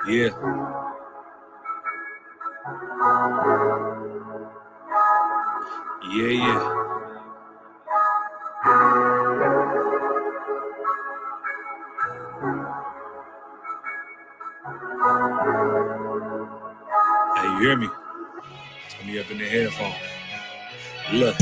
Yeah. Yeah. Hey, you hear me? Turn me up in the headphone. Look,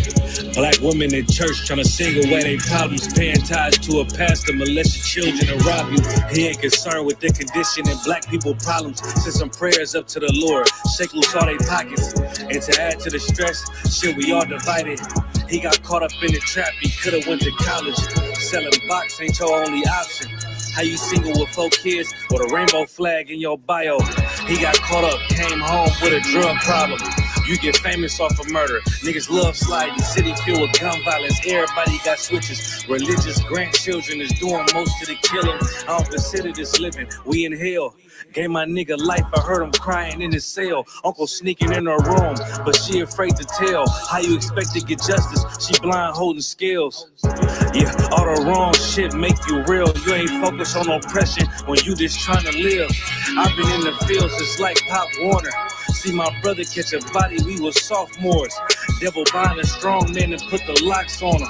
black women in church trying to sing away their problems, paying tithes to a pastor, molest your children and rob you. He ain't concerned with their condition and black people problems. Send some prayers up to the Lord, shake loose all their pockets. And to add to the stress, shit, we all divided. He got caught up in the trap, he could've went to college. Selling box ain't your only option. How you single with 4 kids with a rainbow flag in your bio? He got caught up, came home with a drug problem. You get famous off of murder. Niggas love sliding. City filled with gun violence. Everybody got switches. Religious grandchildren is doing most of the killing. I don't consider this living. We in hell. Gave my nigga life. I heard him crying in his cell. Uncle sneaking in her room, but she afraid to tell. How you expect to get justice? She blind holding scales. Yeah, all the wrong shit make you real. You ain't focused on oppression when you just trying to live. I've been in the fields just like Pop Warner. See my brother catch a body, we was sophomores. Devil buying a strong man and put the locks on him.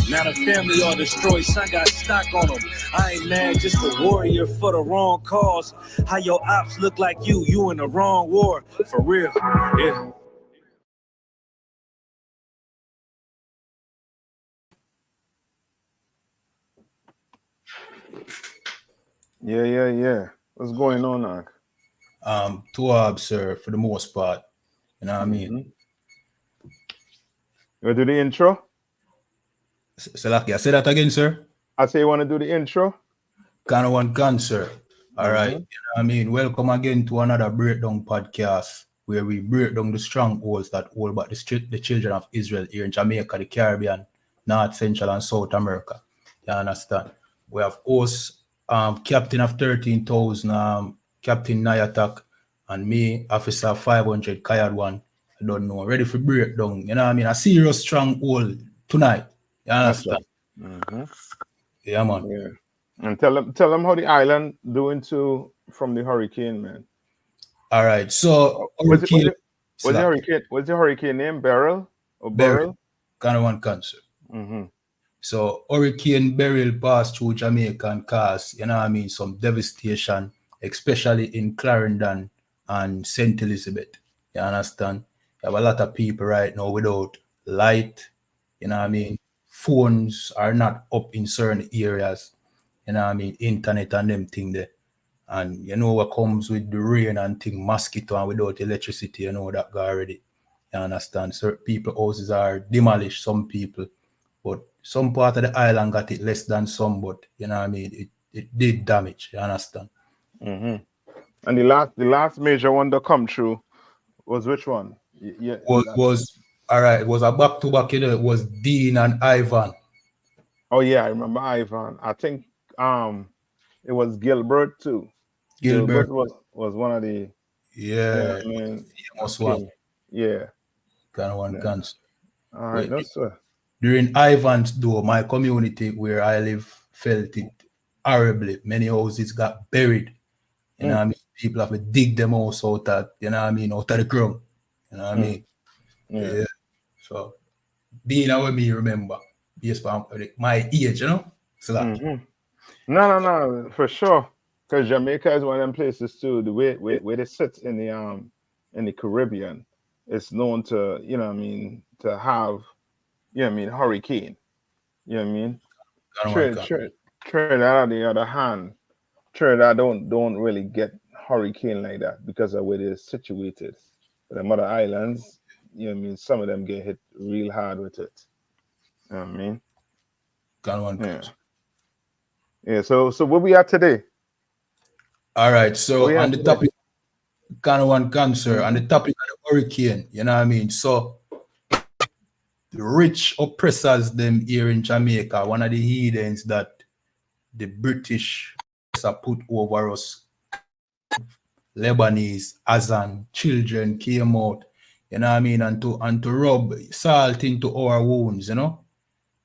Now the family all destroyed, son got stock on them. I ain't mad, just a warrior for the wrong cause. How your ops look like you in the wrong war. For real, yeah. Yeah. What's going on now? To observe for the most part. You know what I mean? You want to do the intro? Salaki, I say that again, sir. I say you want to do the intro? Kind of one gun, sir. All right. You know what I mean? Welcome again to another Breakdown podcast where we break down the strongholds that hold back the children of Israel here in Jamaica, the Caribbean, North, Central, and South America. You understand? We have host, Captain of 13,000, Captain Nayatak, and me, Officer 500, Kayad 1. I don't know. Ready for breakdown. You know what I mean? A serious stronghold tonight. You understand? Yeah, man. Yeah. And tell them how the island doing from the hurricane, man. All right. So what's the hurricane name? Beryl or Beryl? Kind of one cancer. So Hurricane Beryl passed through Jamaica and caused, you know what I mean, some devastation, especially in Clarendon and St. Elizabeth. You understand? You have a lot of people right now without light, you know what I mean? Phones are not up in certain areas, you know what I mean? Internet and them thing there. And you know what comes with the rain and thing, mosquito, and without electricity, you know that go already. You understand? Certain people houses are demolished, some people. But some part of the island got it less than some, but you know what I mean? It did damage, you understand? And the last major one that come through was which one? Yeah, was all right. It was a back-to-back, you know, it was Dean and Ivan. Oh yeah, I remember Ivan. I think it was Gilbert too. Gilbert was one of the famous one. Yeah. Kind of one cancer. All right, that's during Ivan's though, my community where I live felt it horribly. Many houses got buried. You know what I mean? People have to dig them house out of, you know what I mean, out of the ground. You know what I mean? Yeah. So being how me remember, based on my age, you know? So No, for sure. Because Jamaica is one of them places too. The way they sit in the Caribbean, it's known to, you know what I mean, to have, you know what I mean, hurricane. You know what I mean? Trinidad on the other hand, Trinidad don't really get hurricane like that because of where they're situated. But the other islands, you know what I mean, some of them get hit real hard with it. You know what I mean? Yeah, so where we at today? All right, so on the topic, kind of one cancer, on the topic of the hurricane, you know what I mean? So the rich oppressors them here in Jamaica, one of the heathens that the British are put over us, Lebanese, Azan, children came out, you know what I mean, and to rub salt into our wounds, you know,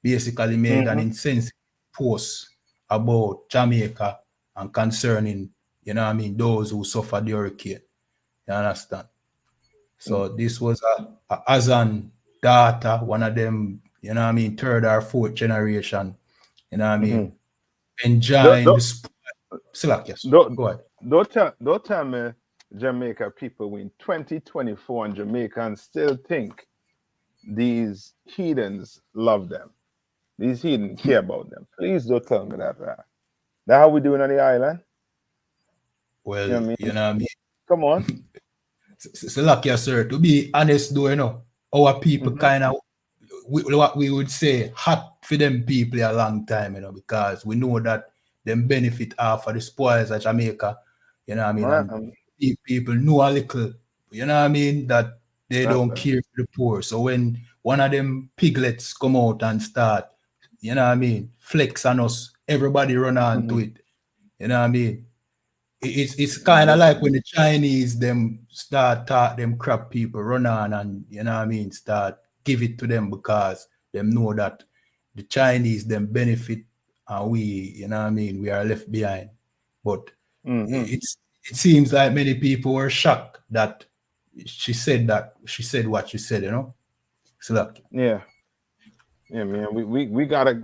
basically made an insensitive post about Jamaica and concerning, you know what I mean, those who suffered the hurricane. You understand? So this was a Azan daughter, one of them, you know what I mean, third or fourth generation, you know what I mean, enjoying the sport. Yes. Go ahead. Don't tell me Jamaica people in 2024 and Jamaicans still think these heathens love them. These heathens care about them. Please don't tell me that. That's how we doing on the island. Well, You know what I mean? you know what I mean? Come on. Yes, sir. To be honest, though, you know, our people kind of, what we would say, hot for them people a long time, you know, because we know that them benefit off of the spoils of Jamaica, you know what I mean? And people know a little, you know what I mean, that they don't care for the poor. So when one of them piglets come out and start, you know what I mean, flex on us, everybody run on to it, you know what I mean? It's kind of like when the Chinese them start talk them crap people run on and you know what I mean start give it to them because them know that the Chinese them benefit and we you know what I mean we are left behind. But it seems like many people were shocked that she said what she said, you know. So look. Yeah, man. We gotta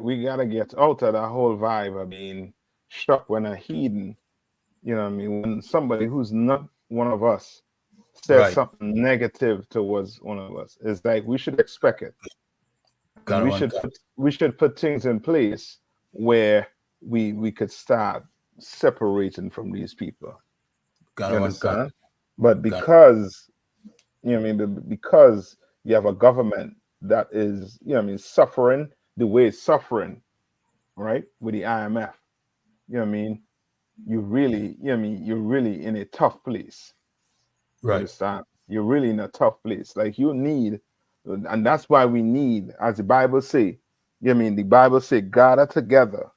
get out of that whole vibe of being shocked when a heathen. You know what I mean? When somebody who's not one of us says something negative towards one of us, it's like we should expect it. We should put things in place where we could start separating from these people. You understand? But because you know what I mean, because you have a government that is, you know what I mean, suffering the way it's suffering, right? With the IMF. You know what I mean? You really, you know what I mean, you're really in a tough place. Right. Understand? You're really in a tough place. Like you need, and that's why we need, as the Bible say, you know what I mean, the Bible say, gather together.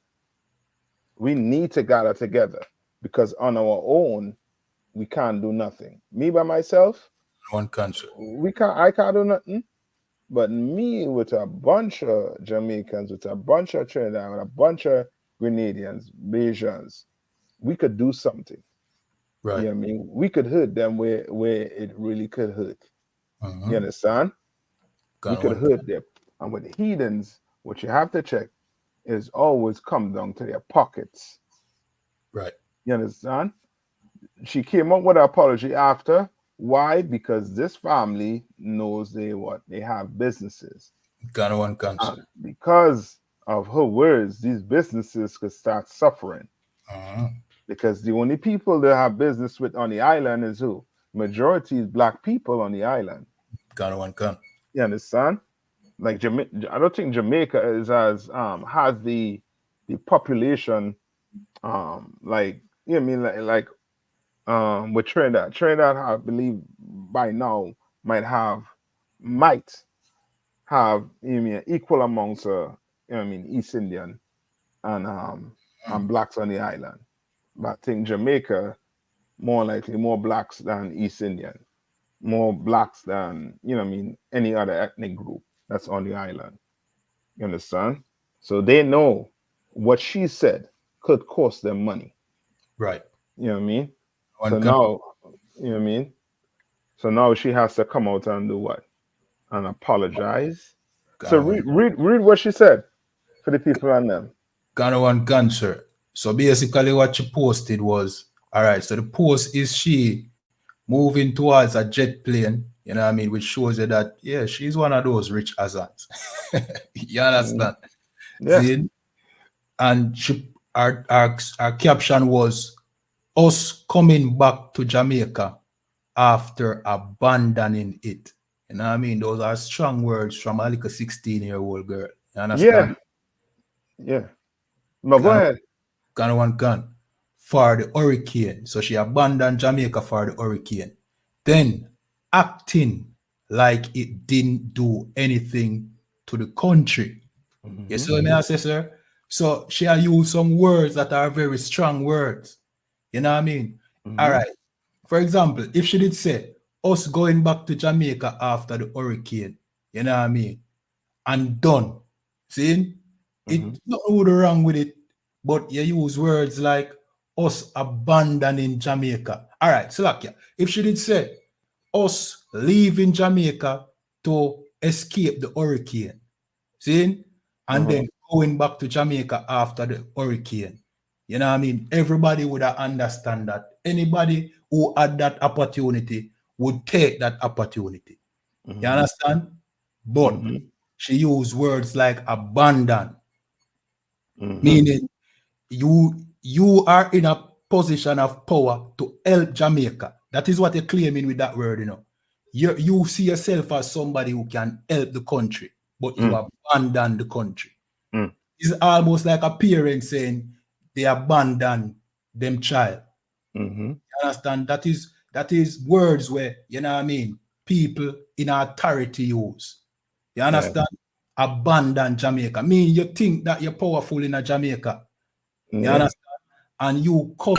We need to gather together because on our own, we can't do nothing. Me by myself, one country. I can't do nothing. But me with a bunch of Jamaicans, with a bunch of Trinidad, with a bunch of Grenadians, Bajans, we could do something. Right. You know what I mean? We could hurt them where it really could hurt. You understand? We could hurt them. And with the heathens, what you have to check is always come down to their pockets. Right. You understand? She came up with an apology after. Why? Because this family knows they have businesses. One country. Because of her words, these businesses could start suffering. Because the only people that have business with on the island is who? Majority is black people on the island. One country. You understand? Like I don't think Jamaica is as has the population like you know what I mean like with Trinidad. Trinidad, I believe by now might have you know what I mean equal amounts of you know what I mean East Indian and blacks on the island. But I think Jamaica more likely more blacks than East Indian, more blacks than you know what I mean any other ethnic group that's on the island. You understand? So they know what she said could cost them money. Right. You know what I mean? Now, you know what I mean? So now she has to come out and do what? And apologize. So read what she said for the people on them. One cancer. So basically what she posted was, all right, so the post is she moving towards a jet plane, you know what I mean, which shows you that, yeah, she's one of those rich azans. You understand? Yeah. See? And our caption was, us coming back to Jamaica after abandoning it. You know what I mean? Those are strong words from a little 16-year-old girl. You understand? Yeah. But go ahead. Gun for the hurricane. So she abandoned Jamaica for the hurricane. Then acting like it didn't do anything to the country. You see what I say, sir? So she used some words that are very strong words. You know what I mean? All right. For example, if she did say, us going back to Jamaica after the hurricane, you know what I mean? And done. See? It's not really wrong with it, but you use words like us abandoning Jamaica. All right, Slakia. If she did say us leaving Jamaica to escape the hurricane, see, and then going back to Jamaica after the hurricane, you know what I mean? Everybody would understand that. Anybody who had that opportunity would take that opportunity. You understand? But she used words like abandon, meaning you are in a position of power to help Jamaica. That is what you're claiming with that word, you know. You see yourself as somebody who can help the country, but you abandon the country. It's almost like a parent saying they abandon them child. You understand? That is words where, you know what I mean, people in authority use. You understand? Abandon Jamaica. Mean you think that you're powerful in a Jamaica. You understand? And you come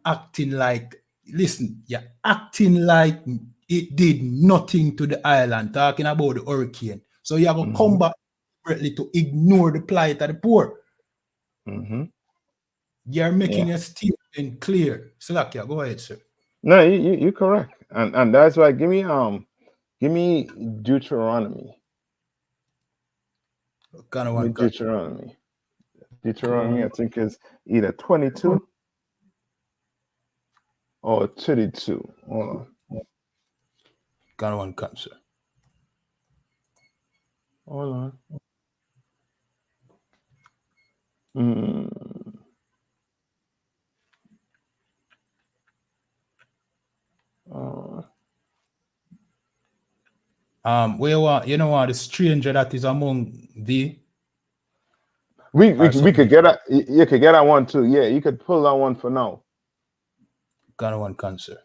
acting like, listen, you're acting like it did nothing to the island, talking about the hurricane. So you have to come back to ignore the plight of the poor. You're making a statement clear. Slakia, go ahead, sir. No, you're correct. And that's why give me Deuteronomy. Kind of one Deuteronomy, I think is either 22 or 32. Hold on. Kind of one sir. Hold on. You know what, the stranger that is among thee. We could get that. You could get that one too. Yeah, you could pull that one for now. Kind of one cancer.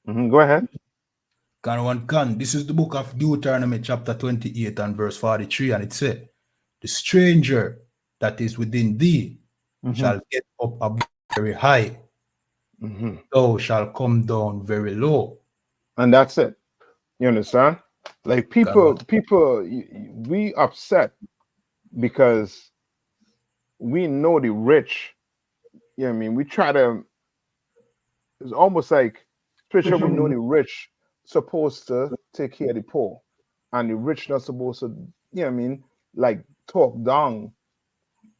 Go ahead. This is the book of Deuteronomy chapter 28 and verse 43, and it said, the stranger that is within thee shall get up very high, thou shall come down very low. And that's it. You understand? Like people, we upset because we know the rich. You know what I mean? We try to, it's almost like, especially we know the rich supposed to take care of the poor, and the rich not supposed to, you know what I mean, like talk down,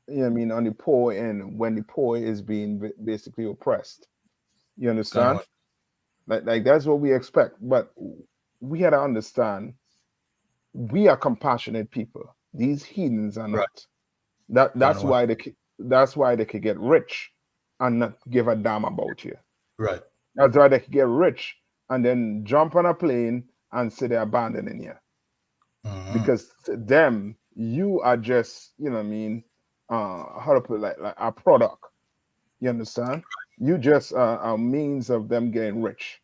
you know what I mean, on the poor, and when the poor is being basically oppressed. You understand? Like that's what we expect. But we had to understand we are compassionate people. These heathens are not. That's why they could get rich and not give a damn about you. Right. That's why they could get rich and then jump on a plane and say they're abandoning you. Because to them, you are just, you know what I mean, how to put it, like a product. You understand? You just a means of them getting rich.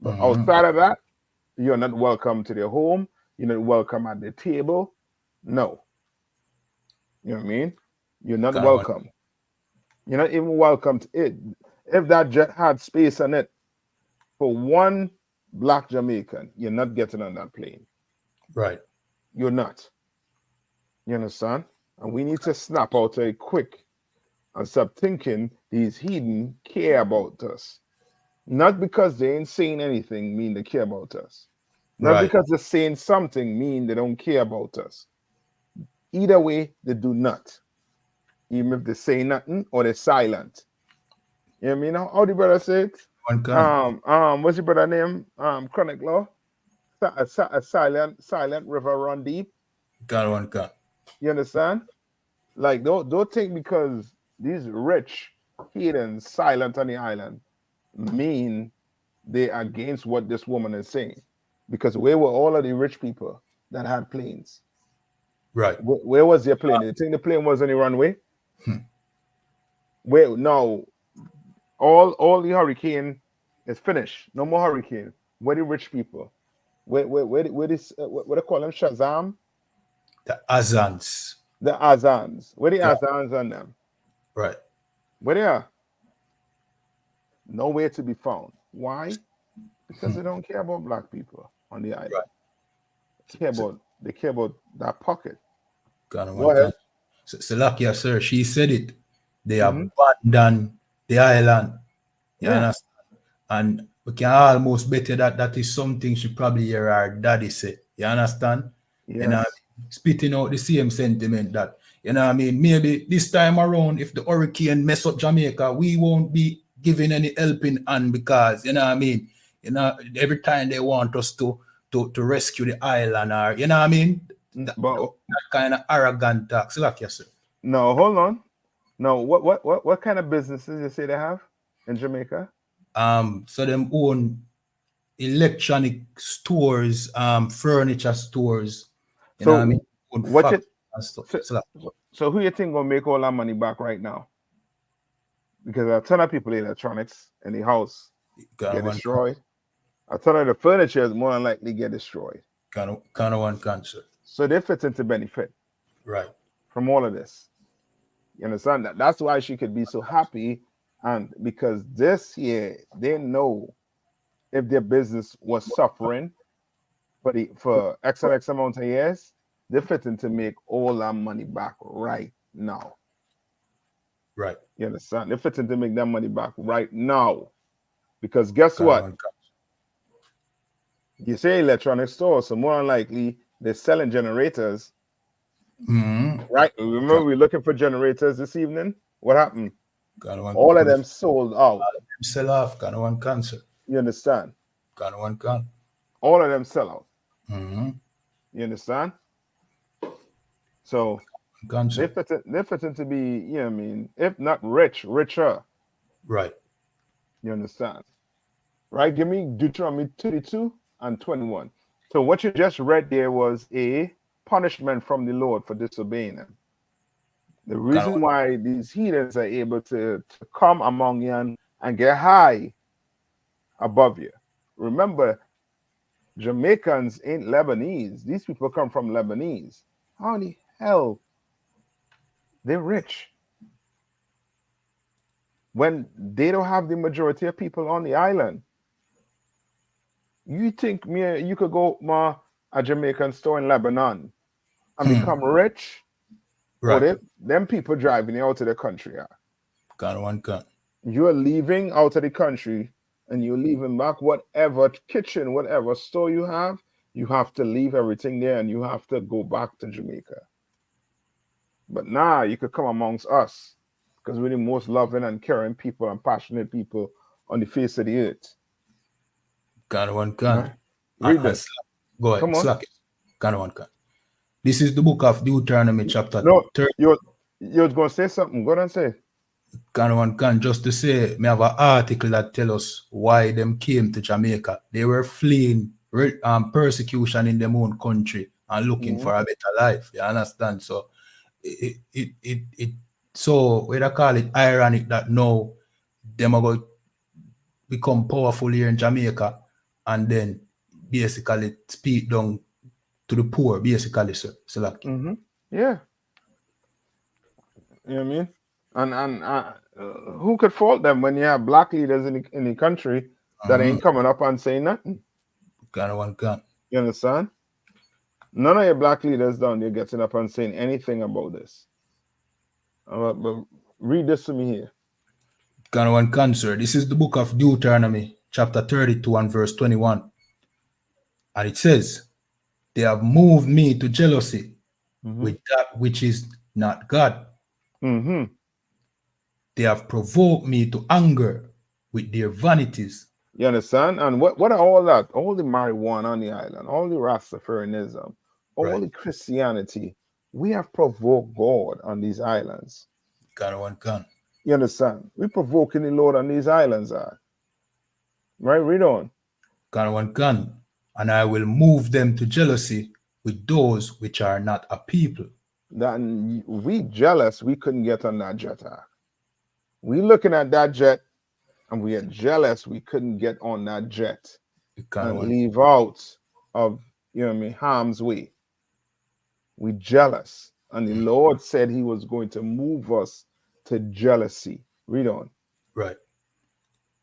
But outside of that, you're not welcome to their home. You're not welcome at the table. No. You know what I mean? You're not welcome. You're not even welcome to it. If that jet had space on it for one black Jamaican, you're not getting on that plane. Right. You're not. You understand? And we need to snap out very quick and stop thinking these heathen care about us. Not because they ain't saying anything mean they care about us. Not because they're saying something mean they don't care about us. Either way, they do not. Even if they say nothing or they're silent. You know what I mean? How the brother say it? What's your brother name? Chronic Law? A silent river run deep. You understand? Like don't think because these rich heathens silent on the island mean they are against what this woman is saying. Because where were all of the rich people that had planes? Right. Where was their plane? You think the plane was on the runway? Where no, all the hurricane is finished. No more hurricane. Where the rich people? Where this what they call them? Shazam? The azans. The azans. Where the azans on them? Right. Where they are? Nowhere to be found. Why? Because they don't care about black people on the island. Right. They care about that pocket. Go One ahead. can. So like yeah, sir, she said it. They Mm-hmm. abandoned the island. You Yeah. understand? And we can almost bet you that that is something she probably hear her daddy say. You understand? You know, Yes. spitting out the same sentiment that, you know what I mean? Maybe this time around, if the hurricane mess up Jamaica, we won't be giving any helping hand because, you know what I mean? You know, every time they want us to rescue the island or, you know what I mean? But That kind of arrogant talk. So like you said. no, hold on. No, what kind of businesses you say they have in Jamaica? So them own electronic stores, furniture stores, you know what I mean? So Own what you factories and stuff. so, So like, so who you think gonna make all that money back right now? Because a ton of people electronics in the house kind get of one, destroyed. A ton of the furniture is more than likely get destroyed. kind of one cancer. So they fit into benefit Right. from all of this. You understand that? That's why she could be so happy. And because this year they know if their business was suffering for X and X amount of years, they fit in to make all that money back right now. Right. You understand? They fit in to make that money back right now. Because guess Kind of what? one cancer. You say electronic store, so more than likely they're selling generators. Mm-hmm. Right? Remember we looking for generators this evening? What happened? Kind of one All of put them sold out. sell off. Kind of one cancer. You understand? Kind of one can. All of them sell out. Mm-hmm. You understand? So Cancer. they fit in to be, you know what I mean, if not rich, richer. Right. You understand? Right? Give me Deuteronomy 32 and 21. So what you just read there was a punishment from the Lord for disobeying him. The Kind of reason one. why these heathens are able to come among you and get high above you. Remember, Jamaicans ain't Lebanese. These people come from Lebanese. How in the hell they're rich when they don't have the majority of people on the island? You think you could go to a Jamaican store in Lebanon and become rich? Or Right. them people driving you out of the country? Kind of one can. You're leaving out of the country and you're leaving back whatever kitchen, whatever store you have to leave everything there and you have to go back to Jamaica. But now you could come amongst us because we're the most loving and caring people and passionate people on the face of the earth. Kind of one Right? can. Read And this. go ahead. Come on. Slack it. Kind of one can. This is the book of Deuteronomy chapter No, 30. you're going to say something. Go ahead and say. Kind of one can. Just to say, me have an article that tell us why them came to Jamaica. They were fleeing persecution in their own country and looking Mm-hmm. for a better life. You understand? So it so we call it ironic that now them are going to become powerful here in Jamaica and then basically speak down to the poor, basically, sir. So like, Mm-hmm. Yeah. You know what I mean? And who could fault them when you have black leaders in the country that ain't coming up and saying nothing? kind of one can. You understand? None of your black leaders down there getting up and saying anything about this. But read this to me here. Kind of one can, sir. This is the book of Deuteronomy, chapter 32 and verse 21. And it says, they have moved me to jealousy with that which is not God. Mm-hmm. They have provoked me to anger with their vanities. You understand? And what are all that? All the marijuana on the island, all the Rastafarianism, all Right. the Christianity. We have provoked God on these islands. Kind of one can. You understand? We're provoking the Lord on these islands. Right? Read on. Kind of one can. And I will move them to jealousy with those which are not a people. Then we jealous we couldn't get on that jet. We looking at that jet and we are jealous we couldn't get on that jet and leave out of, you know what I mean, harm's way. We jealous. And the Lord said he was going to move us to jealousy. Read on. Right.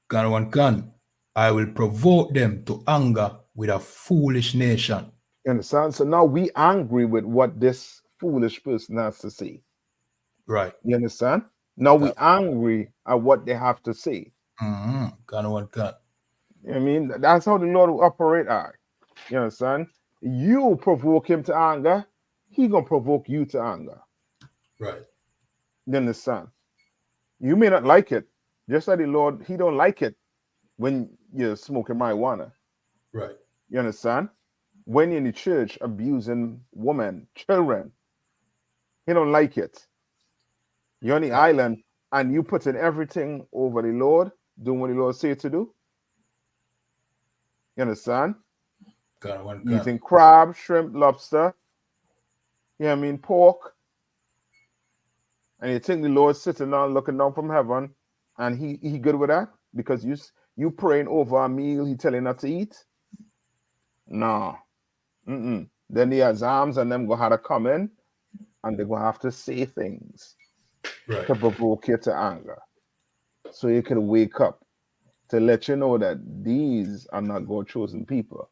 Kind of one can. I will provoke them to anger with a foolish nation. You understand? So now we angry with what this foolish person has to say. Right. You understand? Now we angry at what they have to say. Kind of one kind. You know what I mean? That's how the Lord will operate. You understand? You provoke him to anger, he gonna provoke you to anger. Right. You understand? You may not like it, just like the Lord, he don't like it when you're smoking marijuana. Right. You understand? When you're in the church abusing women, children, he don't like it. You're on the island and you putting everything over the Lord, doing what the Lord say to do. You understand? Kind of one kind. Eating crab, shrimp, lobster, you know what I mean, pork. And you think the Lord sitting down looking down from heaven and he good with that? Because you praying over a meal he telling not to eat? No. Then the azams and them gonna have to come in and they're gonna have to say things to provoke you to anger. So you can wake up to let you know that these are not God's chosen people.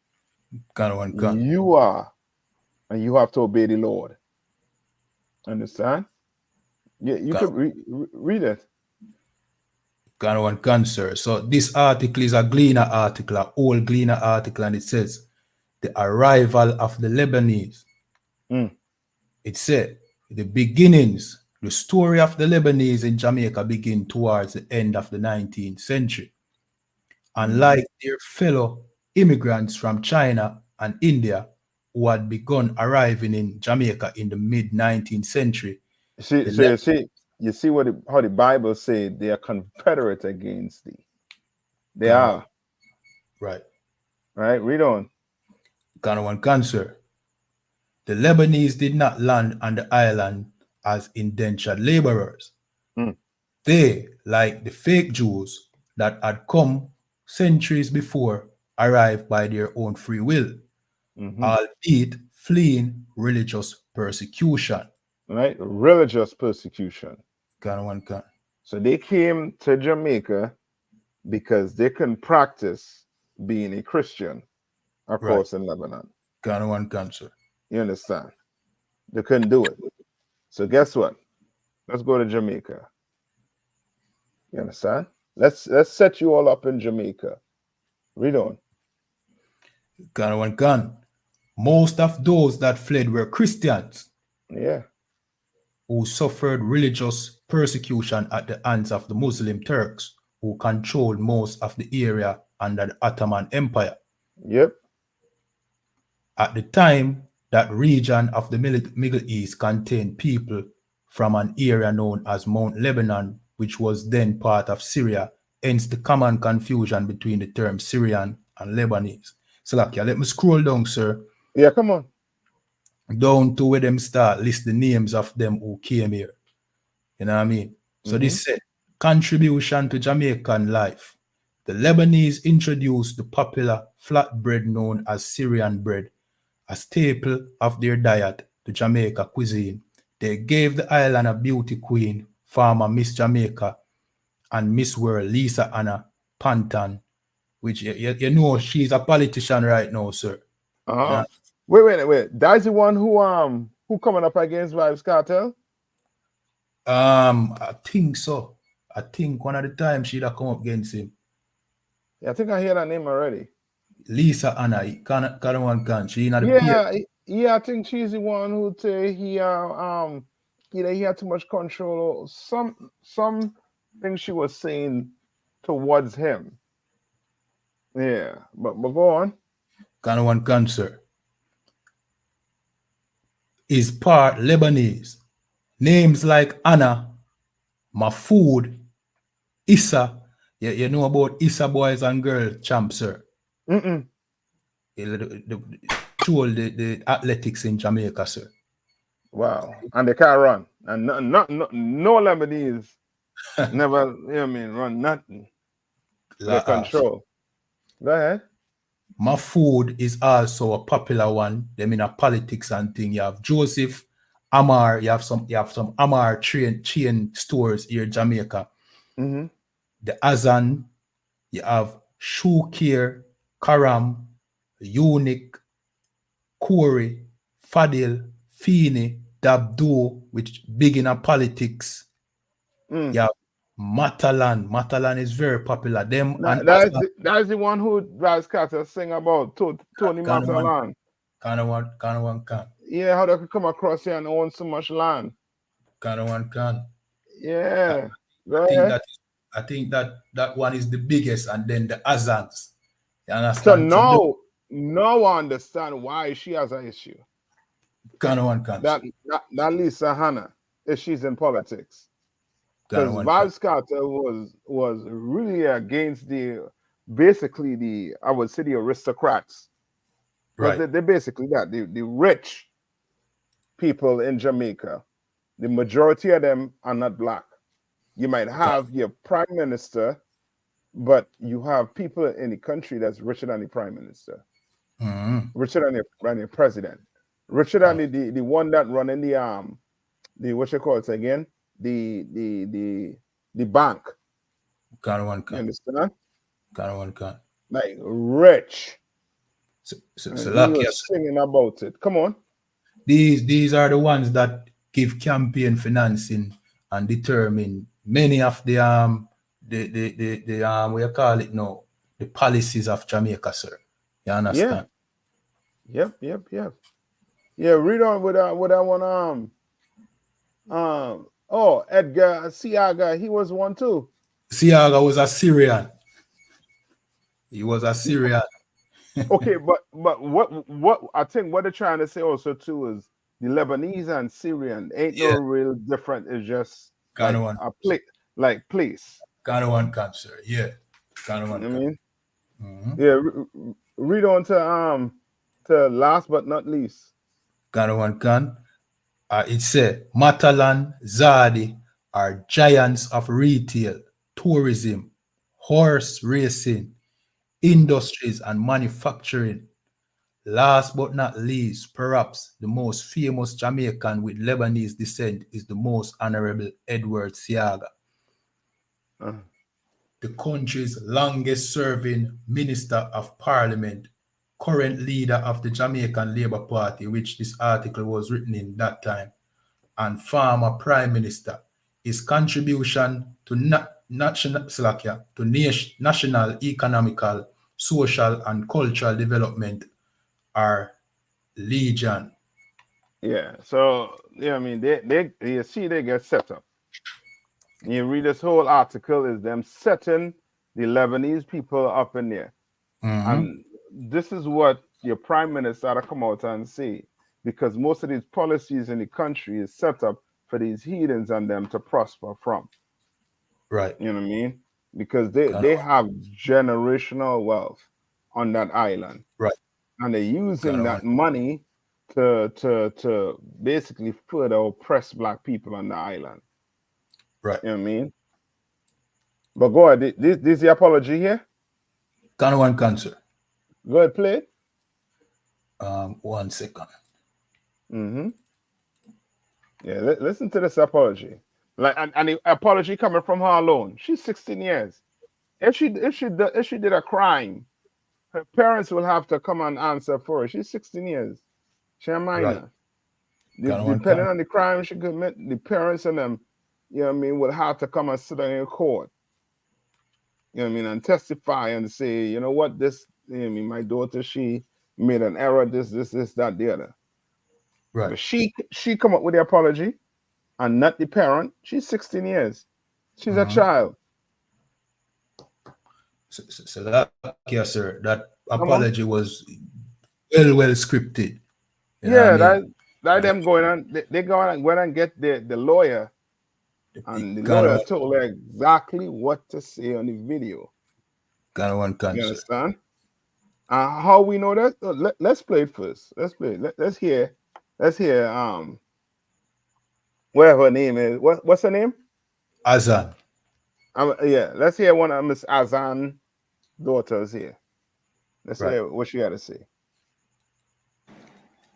Kind of one kind. You are, and you have to obey the Lord. Understand? Yeah, you could read it. Kind of one kind, sir. So this article is a Gleaner article, an old Gleaner article, and it says the arrival of the Lebanese. It said the beginnings, the story of the Lebanese in Jamaica begin towards the end of the 19th century. Unlike their fellow immigrants from China and India who had begun arriving in Jamaica in the mid-19th century. You see how the Bible said they are confederate against thee. They are. Right. Right? Read on. Kind of one cancer. The Lebanese did not land on the island as indentured laborers. They, like the fake Jews that had come centuries before, arrived by their own free will, albeit fleeing religious persecution. Right? Religious persecution. Kind of one kind. So they came to Jamaica because they can practice being a Christian, of course, in Lebanon. Kind of one cancer. You understand? They couldn't do it. So guess what? Let's go to Jamaica. You understand? Let's set you all up in Jamaica. Read on. Kind of one can. Most of those that fled were Christians. Yeah. Who suffered religious persecution at the hands of the Muslim Turks, who controlled most of the area under the Ottoman Empire. Yep. At the time, that region of the Middle East contained people from an area known as Mount Lebanon, which was then part of Syria, hence the common confusion between the terms Syrian and Lebanese. So, let me scroll down, sir. Yeah, come on. Down to where them start list the names of them who came here. You know what I mean? So this said, contribution to Jamaican life. The Lebanese introduced the popular flatbread known as Syrian bread, a staple of their diet to Jamaica cuisine. They gave the island a beauty queen, farmer Miss Jamaica, and Miss World Lisa Anna Panton, which you know she's a politician right now, sir. Wait. That's the one who coming up against Vibes Cartel? I think so. I think one of the times she'd have come up against him. Yeah, I think I hear that name already. Lisa Anna, she not the I think she's the one who say he had too much control. Some thing she was saying towards him. Yeah, but go on. Kind of one cancer is part Lebanese. Names like Anna, Mahfoud, Issa. You know about Issa boys and girls champ, sir. The athletics in Jamaica, sir. Wow, and they can't run, and no Lebanese never, run nothing. They control. Go ahead. Mahfoud is also a popular one. Them in a politics and thing. You have Joseph Amar. You have some Amar chain stores here in Jamaica. The Azan. You have Shukir, Karam, Unique, Corey, Fadil, Feeney, Dabdo, which big in a politics. Yeah, Matalan. Matalan is very popular. Them and Azan That's the one who Vaz Carter sing about Tony kind of one, Matalan. kind of one can. Yeah, how they could come across here and own so much land. Kind of one can. Yeah. I Go think ahead. that that one is the biggest, and then the Azans. You So understand? So now I understand why she has an issue. kind of one can, sir. That Lisa Hanna, if she's in politics. Kind of Because one can. Vaz Carter was really against basically I would say the aristocrats. Because Right. they're basically that, the rich people in Jamaica. The majority of them are not black. You might have your prime minister, but you have people in the country that's richer than the prime minister, richer than the president, richer than the one that running the what you call it again, the bank. Kind of one You can. understand? Kind of one can. Like rich. So And he like was yes, singing about it. Come on. these are the ones that give campaign financing and determine many of the what you call it now, the policies of Jamaica, sir. You Yeah. understand? Yep. Yeah. Read on with that one. Edgar Siaga. He was one too. Siaga was a Syrian. He was a Syrian. Okay, but what I think what they're trying to say also too is the Lebanese and Syrian ain't no Yeah, real different. It's just kind like of one, a plate, like place. kind of one can, sir. Yeah, kind of I one can. mean, yeah. Read on to last but not least. Kind of one can. It said Matalan, Zadi are giants of retail, tourism, horse racing, industries, and manufacturing. Last but not least, perhaps the most famous Jamaican with Lebanese descent is the most honorable Edward Siaga, Uh, the country's longest serving Minister of Parliament, current leader of the Jamaican Labour Party, which this article was written in that time, and former Prime Minister. His contribution to national economical, social, and cultural development are legion. yeah. So yeah, I mean they you see they get set up. You read this whole article is them setting the Lebanese people up in there. And this is what your prime minister ought to come out and say, because most of these policies in the country is set up for these heathens and them to prosper from. Right. You know what I mean? Because Kind they of, have generational wealth on that island, right. and they're Kind using of that one. money to basically further oppress black people on the island. Right. You know what I mean? But go ahead. This is the apology here. Kind of one cancer. Go ahead, play it. 1 second. Mm-hmm. Yeah, listen to this apology. Like, and the apology coming from her alone. She's 16 years. If she did a crime, her parents will have to come and answer for her. She's 16 years. She's a Right. minor. Kind of one Depending can. on the crime she commit, the parents and them, you know what I mean, will have to come and sit down in court. You know what I mean, and testify and say, you know what, this, you know what I mean, my daughter, she made an error, this, that, the other. Right. But she come up with the apology and not the parent. She's 16 years. She's a child. So that, yes, sir, that Come on. apology was well scripted. You know what I Yeah, mean? that them going on. They go on and went and get the lawyer, and the lawyer told her exactly what to say on the video. Kind of one You cancer. understand? How we know that? Let's play it first. Let's play it. Let's hear. Let's hear. Whatever her name is. What's her name? Azan. Yeah. Let's hear one of Miss Azan daughters here. Let's hear what she had to say.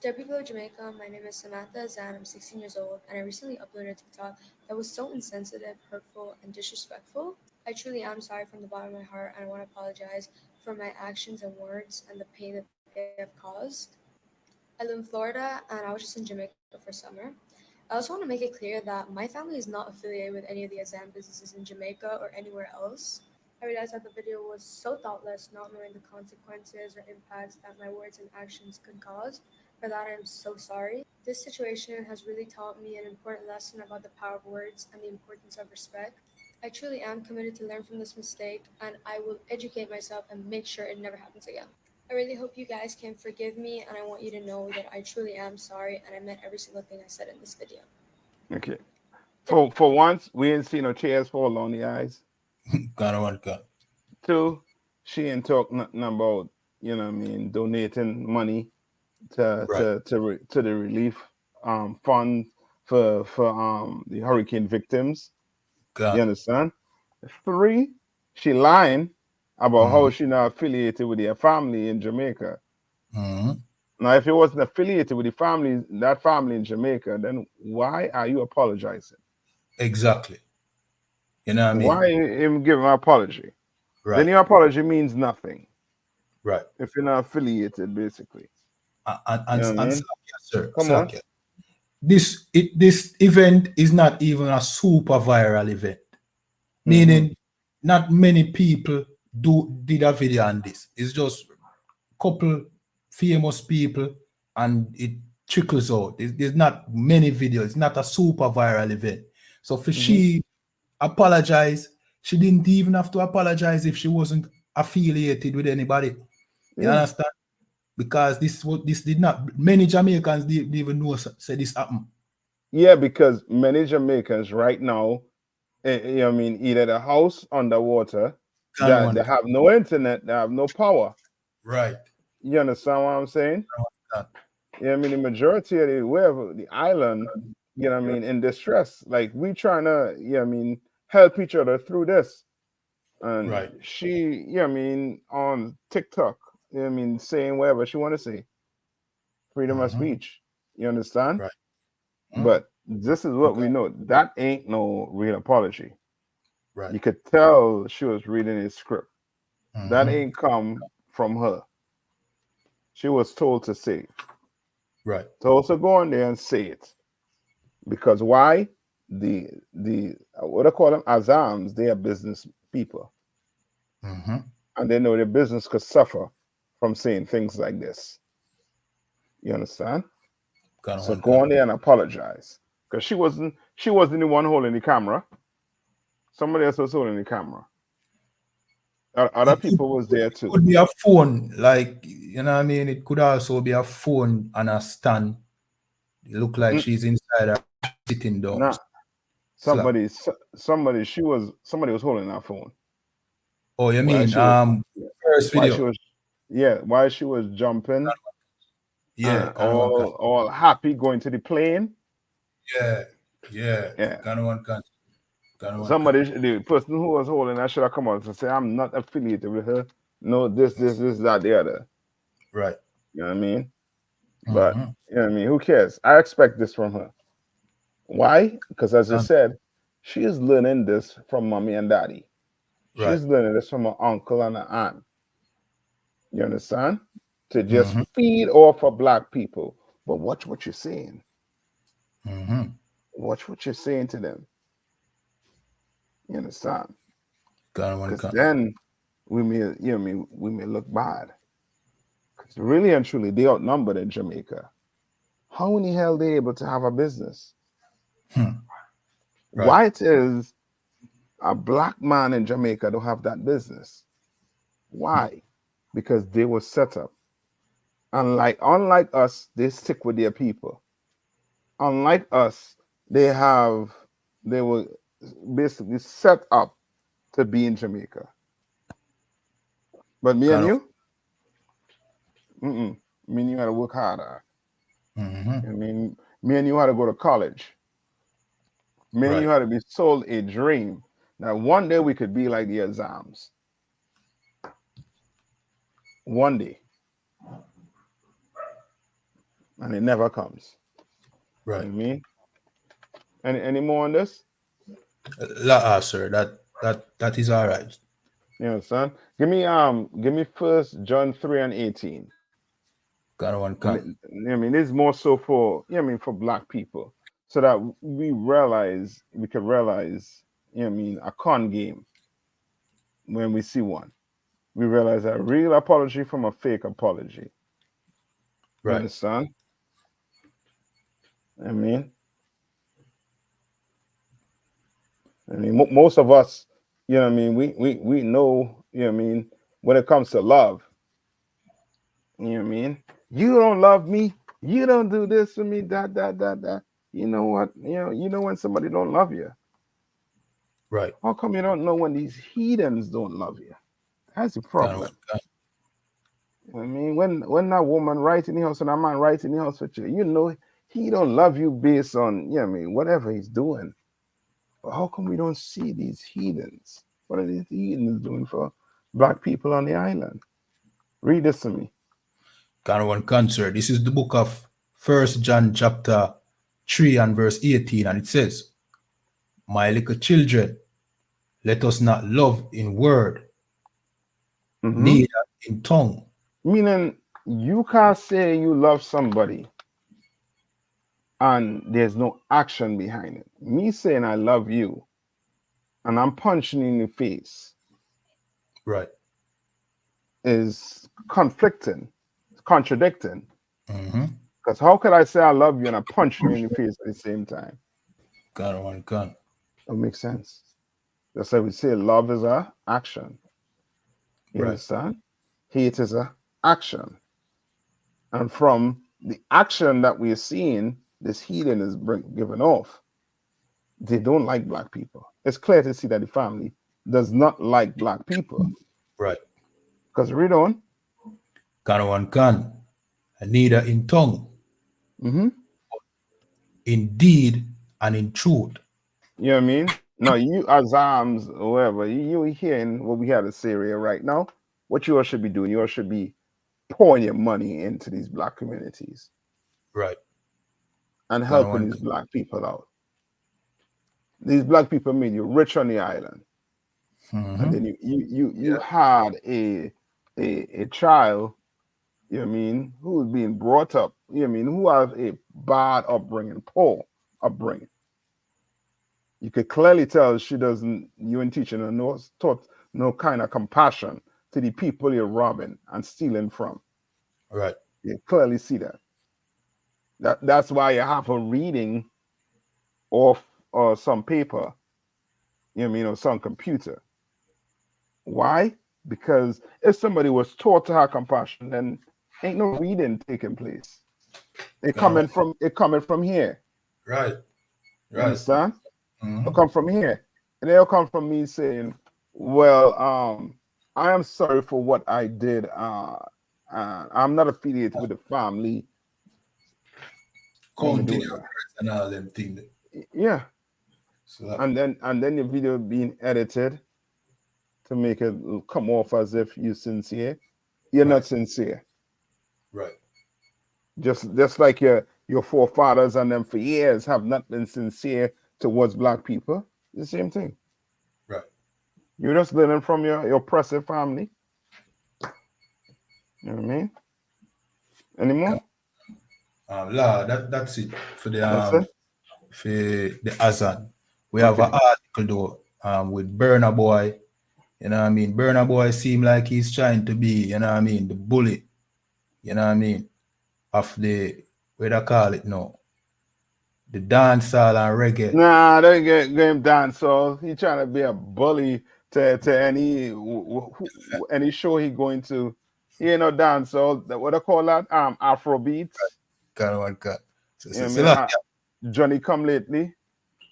Dear people of Jamaica, my name is Samantha Azan. I'm 16 years old, and I recently uploaded a TikTok that was so insensitive, hurtful, and disrespectful. I truly am sorry from the bottom of my heart, and I want to apologize for my actions and words and the pain that they have caused. I live in Florida, and I was just in Jamaica for summer. I also want to make it clear that my family is not affiliated with any of the Azan businesses in Jamaica or anywhere else. I realized that the video was so thoughtless, not knowing the consequences or impacts that my words and actions could cause. For that, I am so sorry. This situation has really taught me an important lesson about the power of words and the importance of respect. I truly am committed to learn from this mistake, and I will educate myself and make sure it never happens again. I really hope you guys can forgive me, and I want you to know that I truly am sorry and I meant every single thing I said in this video. Okay. For once, we ain't see no chairs fall on the eyes. Kind one can. Two, she ain't talk nothing about, donating money Right. to the relief fund for the hurricane victims. You Can. understand? Three, she lying about Mm-hmm. how she not affiliated with their family in Jamaica. Mm-hmm. Now, if it wasn't affiliated with that family in Jamaica, then why are you apologizing? Exactly. You know what I mean? Why even give an apology? Then Right. your apology means nothing Right. if you're not affiliated, basically. And You know what I mean? Slack, yes, sir. Come on. Slack, yeah. This event is not even a super viral event. Mm-hmm. Meaning, not many people did a video on this. It's just couple famous people, and it trickles out. There's not many videos. It's not a super viral event. So for Mm-hmm. she apologize, she didn't even have to apologize if she wasn't affiliated with anybody. You Yeah. understand? Because this did not. Many Jamaicans didn't even know say this happened. Yeah, because many Jamaicans right now, either the house underwater, Can that one they have no internet, they have no power. right? You understand what I'm saying? Can, The majority of wherever the island, in distress. Like we trying to, help each other through this. And right. she, on TikTok, saying whatever she want to say, freedom of Mm-hmm. speech. You understand? Right. Mm-hmm. But this is what Okay. we know. That ain't no real apology. Right. You could tell she was reading a script. That Mm-hmm. ain't come from her. She was told to say it. Right. Told to go on there and say it. Because why? The what I call them azams, they are business people. Mm-hmm. And they know their business could suffer from saying things like this. You understand? Can So one go can. on there and apologize. Because she wasn't the one holding the camera. Somebody else was holding the camera. Other It could, people was there too. could be a phone, like you know what I mean. It could also be a phone and a stand. It look like Mm, she's inside her sitting down. nah, Slap. somebody was holding that phone Oh, you while mean she was first while she video? was while she was jumping Yeah, and kind of one can. all happy going to the plane. Yeah, yeah, Yeah. kind of one can. Kind of one can. Somebody, the person who was holding that should have come out and say, I'm not affiliated with her. No, this, that, the other. Right. You know what I mean? But, Mm-hmm. you know what I mean? Who cares? I expect this from her. Why? Because, as I Can, said, she is learning this from mommy and daddy. right. She's learning this from her uncle and her aunt. You understand? To just Mm-hmm. feed off of black people. But watch what you're saying. Mm-hmm. Watch what you're saying to them. You understand? Kind of one Because can. then we may look bad. Because really and truly, they outnumbered in Jamaica. How in the hell they able to have a business? Hmm. Right. Why it is a black man in Jamaica don't have that business? Why? Because they were set up. Unlike us, they stick with their people. Unlike us, they were basically set up to be in Jamaica. But me and Kind of. you, me and you had to work harder. Mm-hmm. I mean, me and you had to go to college. Me and you Right. had to be sold a dream that one day we could be like the exams. One day. And it never comes. You Right. know what I mean? Any more on this? Sir, that That is all right. You understand? Give me 1 John 3:18. Kind of one And can. I mean, it's more so for for black people, so that we can realize a con game when we see one. We realize a real apology from a fake apology. You Right. understand? I mean, most of us, we know, when it comes to love, you don't love me, you don't do this for me, that. You know what? When somebody don't love you. Right. How come you don't know when these heathens don't love you? That's the Kind of one problem. can. When that woman right in the house and that man right in the house with you, he don't love you based on, whatever he's doing. But how come we don't see these heathens? What are these heathens doing for black people on the island? Read this to me. Kind of one concert. This is the book of 1 John chapter 3 and verse 18, and it says, "My little children, let us not love in word, Mm-hmm. neither in tongue." Meaning, you can't say you love somebody and there's no action behind it. Me saying I love you and I'm punching you in the face Right. is conflicting, contradicting. Mm-hmm. Because how could I say I love you and I'm punching you in the face at the same time? Kind of one can. That makes sense. That's why we say love is a action. You Right. understand? Hate is a action. And from the action that we're seeing, this healing is given off. They don't like black people. It's clear to see that the family does not like black people. Right. Because read on. Kind of one can. And neither in tongue, Mm-hmm. in deed, and in truth. You know what I mean? Now, you azams, whoever, you hearing what we had in Syria right now. What you all should be doing, you all should be pouring your money into these black communities Right. and Kind of helping one these can. black people out. These black people made you rich on the island. Mm-hmm. And then you Yeah. had a child, who was being brought up, who has a bad upbringing, poor upbringing. You could clearly tell she doesn't, you ain't teaching her no kind of compassion to the people you're robbing and stealing from. Right. You clearly see that. That's why you have her reading off some paper, or some computer. Why? Because if somebody was taught to have compassion, then ain't no reading taking place. It Kind of coming from here. right. You Right. understand? It'll Mm-hmm. come from here. And it'll come from me saying, well, I am sorry for what I did. I'm not affiliated with the family. Why am I Counting doing your that? words and all them things. Yeah. So that, And then your video being edited to make it come off as if you're sincere. You're right. not sincere. Right. Just like your forefathers and them for years have not been sincere towards black people. It's the same thing. Right. You're just learning from your oppressive family. You know what I mean? Anymore? La, that's it for the That's it? for the azan. We have an Okay. article though with Burna Boy. You know what I mean? Burna Boy seem like he's trying to be, you know what I mean, the bully, you know what I mean, of the what I call it now, the dancehall and reggae. Nah, they get him down. So he trying to be a bully to any show he going to. He ain't no dance. So what I call that? Afro beats. Kind of one cut. You know So what I like, mean? Johnny come lately.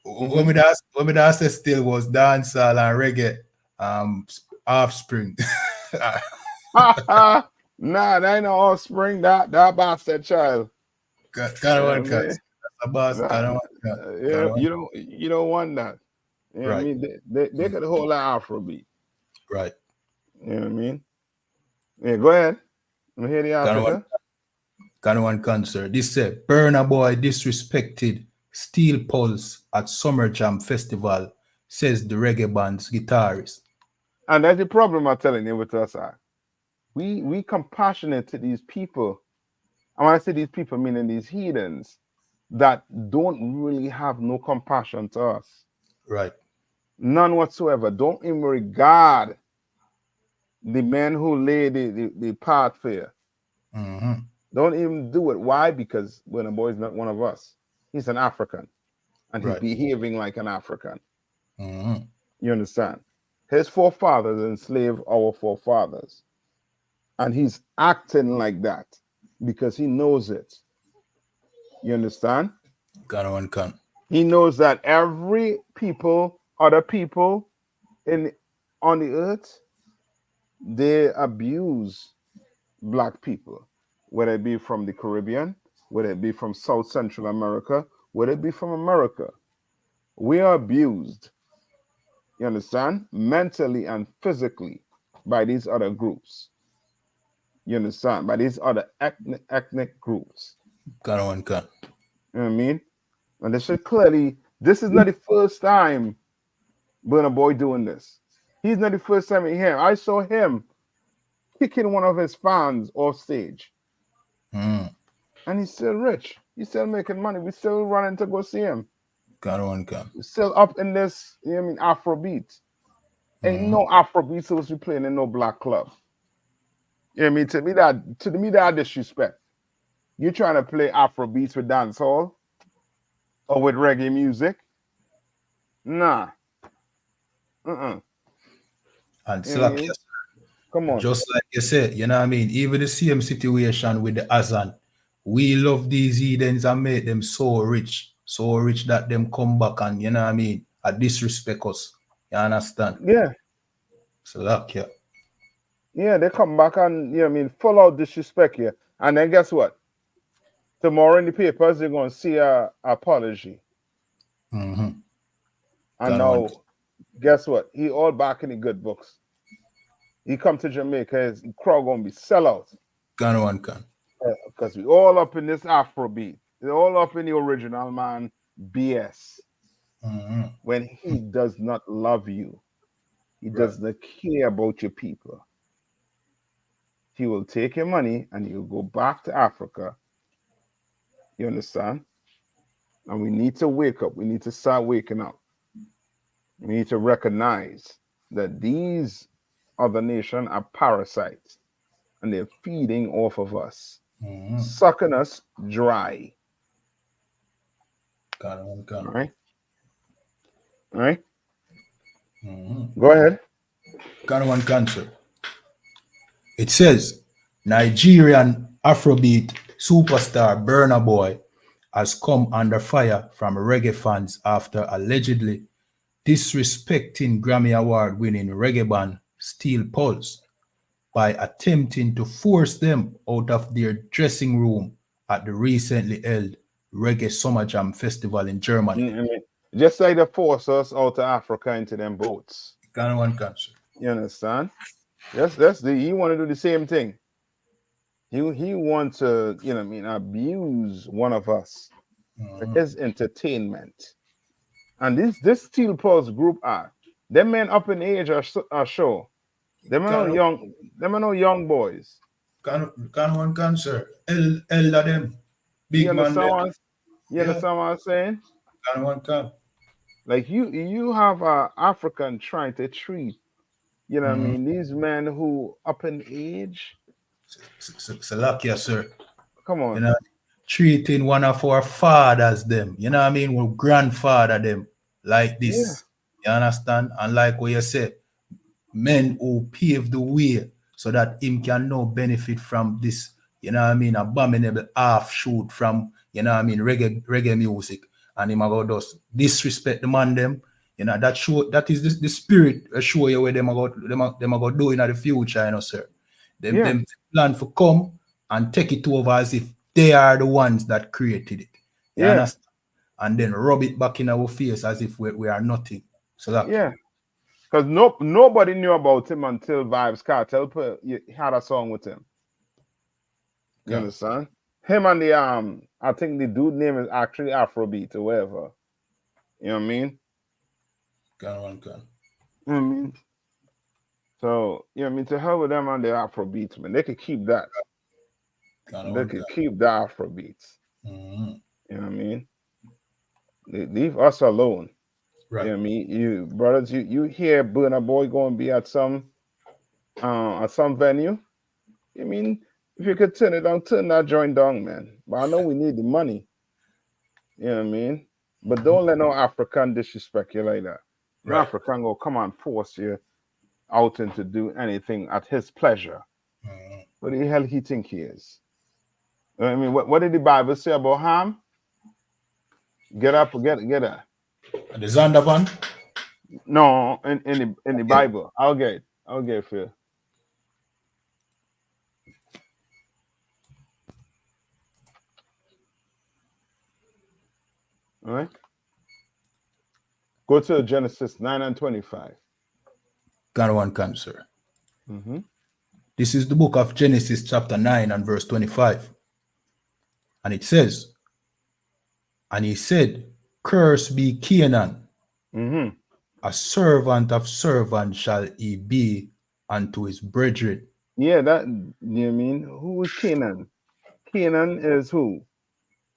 when me say still was dancehall and reggae, offspring. Nah, that ain't no offspring. That bastard child. Kind You of know one what I cut. mean? A boss, Nah, kind of one cut. Kind yeah, of one. you don't want that. You know what I Right. mean? They could hold that Afro beat. Right. You know what I mean? Yeah, go ahead. Let me hear the Kind of one. article. Kind of one concert. This said, Burna Boy disrespected Steel Pulse at Summer Jam Festival says the reggae band's guitarist. And that's the problem I'm telling you with us. We compassionate to these people. And when I say these people, meaning these heathens that don't really have no compassion to us. Right. None whatsoever. Don't even regard the men who lay the path for you. Mm-hmm. Don't even do it. Why? Because Burna Boy is not one of us. He's an African. And he's Right. behaving like an African. Mm-hmm. You understand? His forefathers enslaved our forefathers. And he's acting like that because he knows it. You understand? Can. He knows that every people, other people on the earth, they abuse black people, whether it be from the Caribbean, whether it be from South Central America, whether it be from America. We are abused, you understand, mentally and physically by these other groups. You understand? By these other ethnic groups. Can. You know what I mean? And this should clearly, this is not the first time Burna Boy doing this. He's not the first time in here. I saw him kicking one of his fans off stage. Mm. And he's still rich. He's still making money. We still running to go see him. Can. We're still up in this, you know what I mean, Afrobeat. Ain't no Afrobeat supposed to be playing in no black club. You know what I mean? To me that disrespect. You're trying to play Afrobeats with dancehall or with reggae music? Nah. And You know what I mean? Come on. just like you said, you know what I mean? Even the same situation with the Azan. We love these heathens and make them so rich that them come back and, you know what I mean, disrespect us. You understand? Yeah. So like, yeah. Yeah, they come back and, you know what I mean, full out disrespect you. And then guess what? Tomorrow in the papers, they're going to see a apology. Mm-hmm. And now, guess what? He all back in the good books. He come to Jamaica, his crowd going to be sellout. Can. Because we all up in this Afrobeat. They're all up in the original, man, BS. Mm-hmm. When he does not love you, he does not care about your people. He will take your money and he'll go back to Africa. You understand? And we need to wake up. We need to start waking up. We need to recognize that these other nations are parasites and they're feeding off of us, sucking us dry. Can. All right? All right? Mm-hmm. Go ahead. Can cancer. It says Nigerian Afrobeat superstar Burna Boy has come under fire from reggae fans after allegedly disrespecting Grammy Award winning reggae band Steel Pulse by attempting to force them out of their dressing room at the recently held Reggae Summer Jam Festival in Germany. Mm-hmm. Just like they force us out of Africa into them boats. Can cancer. You understand? He want to do the same thing. He wants to, you know what I mean, abuse one of us for his entertainment. And this Steel Pulse group them men up in age are sure. Them are no young boys. Can cancer. Elder them. Big You man them. understand what I'm saying? Can. Like you have a African trying to treat, you know what I mean, these men who up in age. Salakia, sir. Come on. You know, treating one of our fathers them. You know what I mean? Our grandfather them like this. You understand? And like what you said, men who pave the way so that him can now benefit from this, you know what I mean, abominable half shoot from, you know what I mean, reggae music. And him about just disrespect the man them. You know, that is the spirit show you where them about do in the future, you know, sir. Them plan for come and take it over as if they are the ones that created it. You understand? And then rub it back in our face as if we are nothing. So that because nobody knew about him until Vibes Cartel had a song with him. You understand? Him and the I think the dude name is actually Afrobeat or whatever. You know what I mean? Can one can. You know what I mean? So, you know what I mean? To hell with them on the Afrobeats, man. They could keep that. Can They one could can. keep the Afrobeats. Mm-hmm. You know what I mean? Leave us alone. You Right. know what I mean? You brothers, you hear Burna Boy going to be at some venue. I mean, if you could turn it down, turn that joint down, man. But I know we need the money. You know what I mean? But don't let no African disrespect you like that. No Right. African go come and force you out and to do anything at his pleasure. Mm-hmm. What the hell he think he is? You know what I mean, what did the Bible say about Ham? Get up, get up. And the Zandavan? No, in the Bible. I'll get it for you. All right. Go to Genesis 9 and 25. Can one can, sir. Mm-hmm. This is the book of Genesis, chapter 9 and verse 25. And it says, and he said, Cursed be Canaan, Mm-hmm. a servant of servants shall he be unto his brethren. Yeah, that you know what I mean? Who is Canaan? Canaan is who?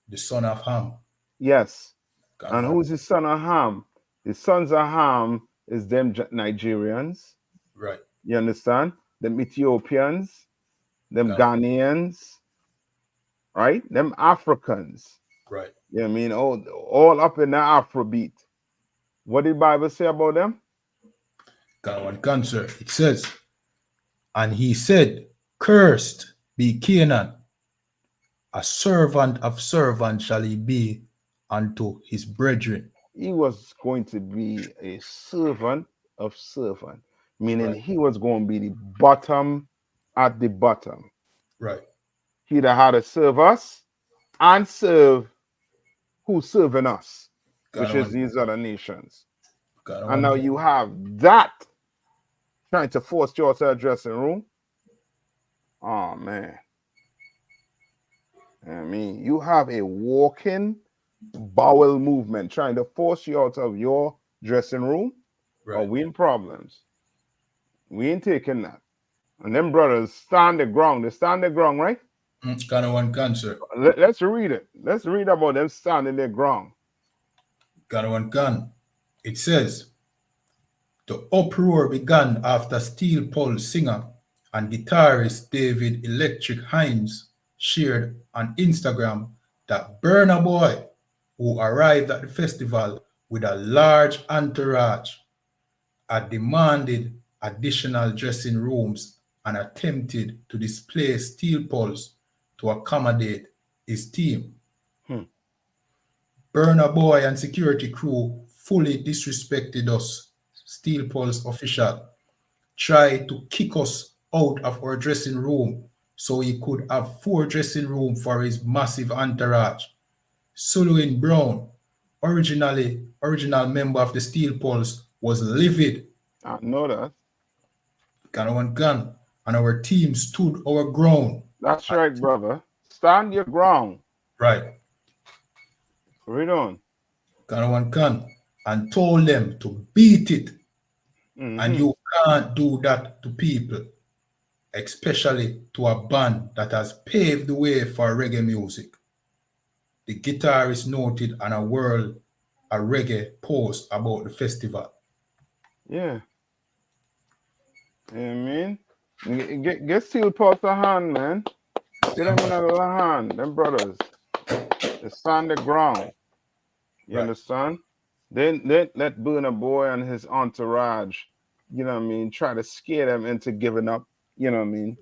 The son of Ham. Yes. Can And one. who's his son of Ham? The sons of Ham is them Nigerians. Right. You understand? Them Ethiopians, them Can, Ghanaians, right? Them Africans. right. You know what I mean? All up in the Afrobeat. What did the Bible say about them? Can one can, sir. It says, and he said, Cursed be Canaan, a servant of servants shall he be unto his brethren. He was going to be a servant of servant, meaning Right. he was going to be the bottom at the bottom. Right. He that had to serve us and serve who's serving us, which Can is one. these other nations. Can And one. now you have that trying to force you to a dressing room. Oh man. I mean, you have a walking bowel movement trying to force you out of your dressing room. Or Right. we in problems. We ain't taking that. And them brothers stand the ground. They stand the ground, right? Can one can, sir. Let's read it. Let's read about them standing their ground. Can one can. It says, the uproar began after steel pulse singer and guitarist David Electric Hines shared on Instagram that Burna Boy, who arrived at the festival with a large entourage, had demanded additional dressing rooms and attempted to display steel poles to accommodate his team. Hmm. Burna Boy and security crew fully disrespected us, steel poles official, tried to kick us out of our dressing room so he could have 4 dressing rooms for his massive entourage. Sullivan Brown, original member of the Steel Pulse, was livid. I know that. Can one gun, and our team stood our ground. That's right, brother. Stand your ground. Right, Read on. can one can, and told them to beat it. And Mm-hmm. you can't do that to people, especially to a band that has paved the way for reggae music. The guitarist noted on a reggae post about the festival. Yeah. You know what I mean? Get steel pulse a hand, man. Get them in a hand, them brothers. They stand the ground. You Right, understand? Then let Burna Boy and his entourage, you know what I mean, try to scare them into giving up, you know what I mean,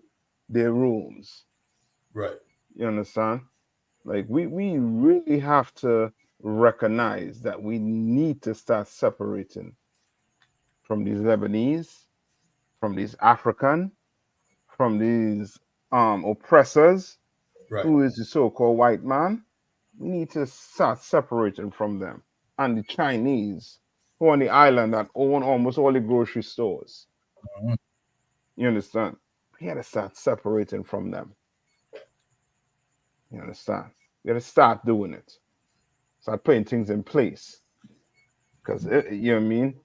their rooms. right, You understand? Like we really have to recognize that we need to start separating from these Lebanese, from these African, from these oppressors, right. who is the so-called white man. We need to start separating from them. And the Chinese, who on the island that own almost all the grocery stores. Mhm. You understand? We gotta start separating from them. You understand? We gotta start doing it. Start putting things in place. Because you know what I mean?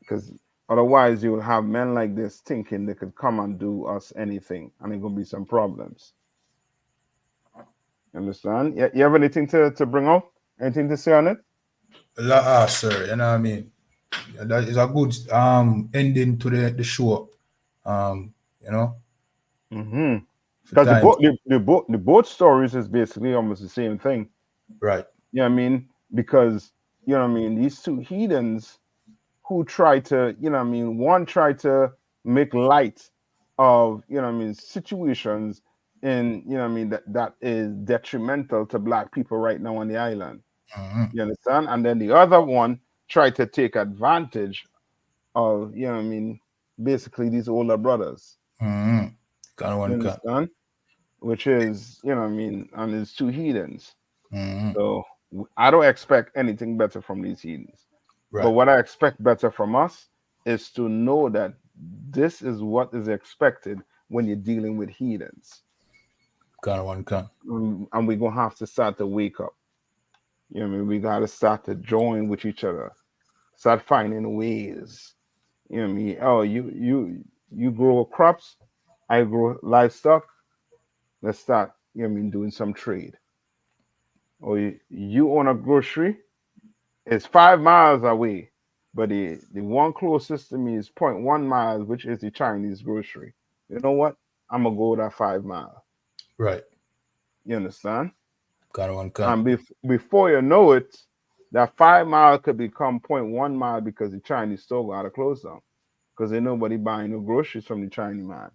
because otherwise you will have men like this thinking they could come and do us anything, and there's gonna be some problems. You understand? You have anything to bring up? Anything to say on it? Sir, you know what I mean? That is a good ending to the show. You know, Mm-hmm. for Because time. the both stories is basically almost the same thing. Right. You know what I mean? Because, you know what I mean, these two heathens who try to, you know what I mean, one tried to make light of, you know what I mean, situations in, you know what I mean, that is detrimental to black people right now on the island. Mm-hmm. You understand? And then the other one tried to take advantage of, you know what I mean, basically these older brothers. Mm-hmm. Kind of You one can. understand? Which is, you know what I mean, and it's two heathens. Mm-hmm. So I don't expect anything better from these heathens. But Right. what I expect better from us is to know that this is what is expected when you're dealing with heathens. Kind of one can. And we're going to have to start to wake up. You know what I mean? We got to start to join with each other, start finding ways. You know what I mean? Oh, you grow crops, I grow livestock. Let's start, you know what I mean, doing some trade. Or you own a grocery, it's 5 miles away, but the one closest to me is 0.1 miles, which is the Chinese grocery. You know what? I'm gonna go that 5 mile. Right. You understand? Kind of one can. And before you know it, that 5 mile could become 0.1 mile because the Chinese store got to close down because ain't nobody buying no groceries from the Chinese man.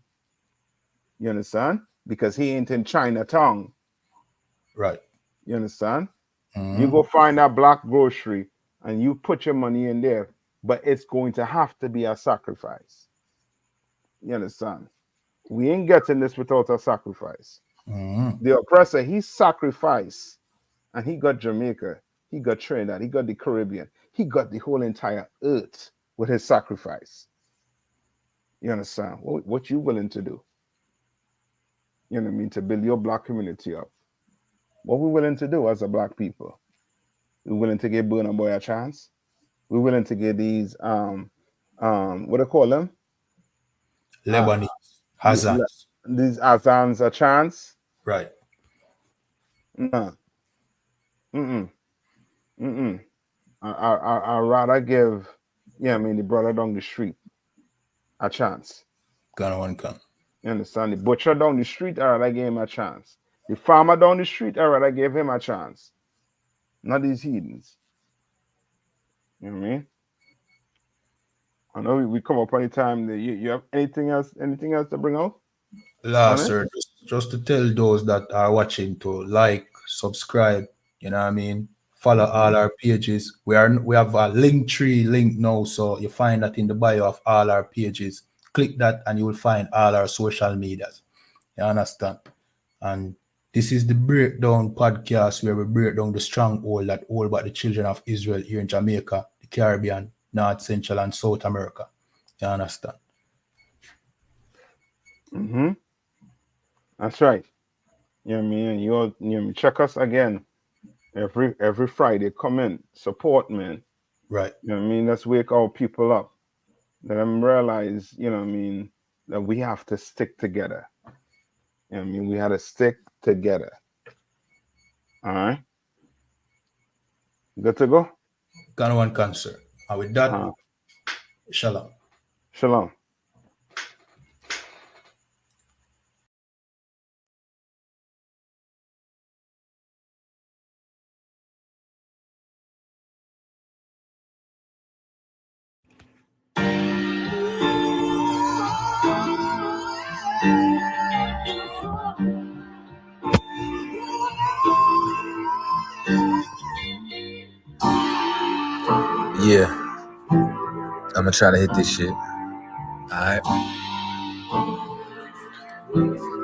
You understand? Because he ain't in Chinatown. Right. You understand? Mm-hmm. You go find that black grocery and you put your money in there, but it's going to have to be a sacrifice. You understand? We ain't getting this without a sacrifice. Mm-hmm. The oppressor, he sacrificed, and he got Jamaica, he got Trinidad, he got the Caribbean, he got the whole entire earth with his sacrifice. You understand? What you willing to do? You know what I mean? To build your black community up. What we willing to do as a black people? We willing to give Burna Boy a chance? We willing to give these what do you call them? Lebanese. The- Hazans. these Azans a chance? Right. No. Mm-mm. Mm-mm. I rather give, yeah, I mean, the brother down the street a chance. Kind of one can. You understand? The butcher down the street, I rather give him a chance. The farmer down the street, I rather give him a chance. Not these heathens. You know what I mean? I know we come up any time that you have anything else to bring out? Sir, just to tell those that are watching to like, subscribe, you know what I mean? Follow all our pages. We have a Linktree link now, so you find that in the bio of all our pages. Click that and you will find all our social medias. You understand? And this is the Breakdown podcast where we break down the stronghold that hold back the children of Israel here in Jamaica, the Caribbean, North, Central, and South America. You understand? Mm-hmm. That's right. You know what I mean? You know what I mean? Check us again every Friday. Come in, support, man. Right. You know what I mean? Let's wake our people up. Let them realize, you know what I mean, that we have to stick together. You know what I mean? We had to stick together. All right? Good to go? Kind of one cancer. And with that, shalom. Shalom. Yeah, I'm gonna try to hit this shit. Alright.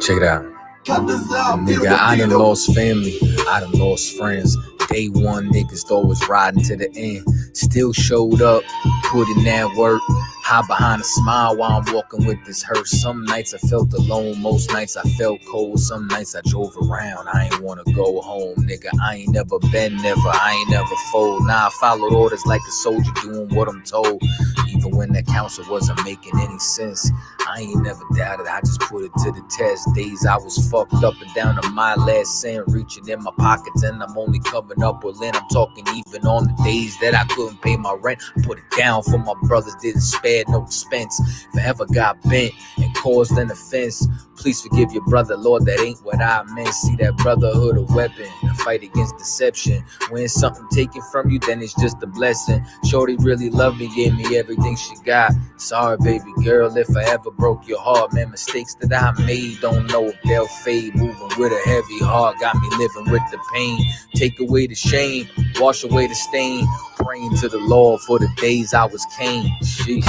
Check it out. Nigga, I done lost family, I done lost friends. Day one niggas though was riding to the end. Still showed up, put in that work. Hide behind a smile while I'm walking with this hurt. Some nights I felt alone, most nights I felt cold. Some nights I drove around, I ain't wanna go home, nigga. I ain't never been, I ain't never fold. Nah, I followed orders like a soldier doing what I'm told. Even when that counsel wasn't making any sense, I ain't never doubted, I just put it to the test. Days I was fucked up and down to my last cent, reaching in my pockets and I'm only coming up with lint. I'm talking even on the days that I couldn't pay my rent. I put it down for my brothers, didn't spare no expense. If I ever got bent and caused an offense, please forgive your brother, Lord, that ain't what I meant. See that brotherhood a weapon, a fight against deception. When something taken from you, then it's just a blessing. Shorty really loved me, gave me everything she got. Sorry, baby girl, if I ever broke your heart. Man, mistakes that I made, don't know if they'll fade. Moving with a heavy heart, got me living with the pain. Take away the shame, wash away the stain. Praying to the Lord for the days I was Cain. Sheesh.